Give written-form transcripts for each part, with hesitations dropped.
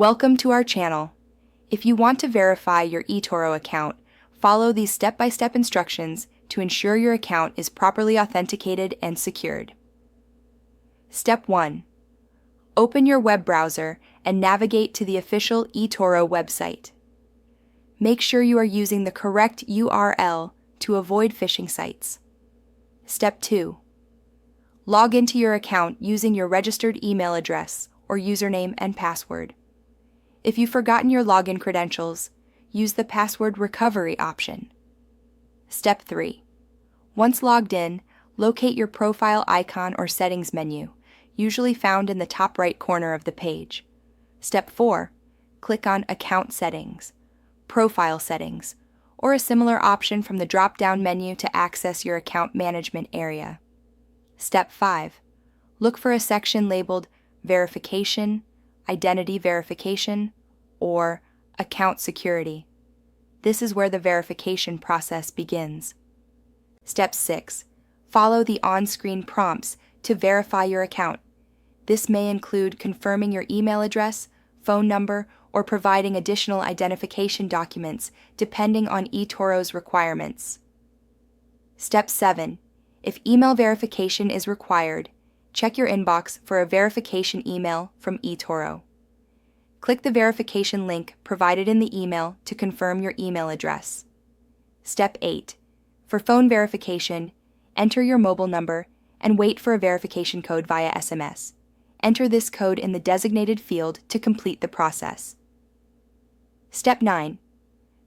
Welcome to our channel. If you want to verify your eToro account, follow these step-by-step instructions to ensure your account is properly authenticated and secured. Step 1. Open your web browser and navigate to the official eToro website. Make sure you are using the correct URL to avoid phishing sites. Step 2. Log into your account using your registered email address or username and password. If you've forgotten your login credentials, use the password recovery option. Step 3. Once logged in, locate your profile icon or settings menu, usually found in the top right corner of the page. Step 4. Click on Account Settings, Profile Settings, or a similar option from the drop-down menu to access your account management area. Step 5. Look for a section labeled Verification, Identity Verification, or Account Security. This is where the verification process begins. Step 6. Follow the on-screen prompts to verify your account. This may include confirming your email address, phone number, or providing additional identification documents depending on eToro's requirements. Step 7. If email verification is required, check your inbox for a verification email from eToro. Click the verification link provided in the email to confirm your email address. Step 8. For phone verification, enter your mobile number and wait for a verification code via SMS. Enter this code in the designated field to complete the process. Step 9.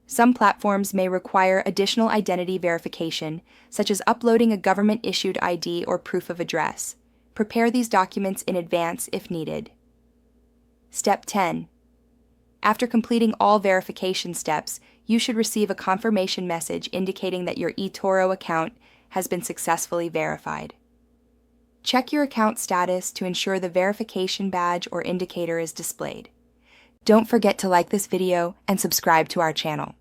Some platforms may require additional identity verification, such as uploading a government-issued ID or proof of address. Prepare these documents in advance if needed. Step 10. After completing all verification steps, you should receive a confirmation message indicating that your eToro account has been successfully verified. Check your account status to ensure the verification badge or indicator is displayed. Don't forget to like this video and subscribe to our channel.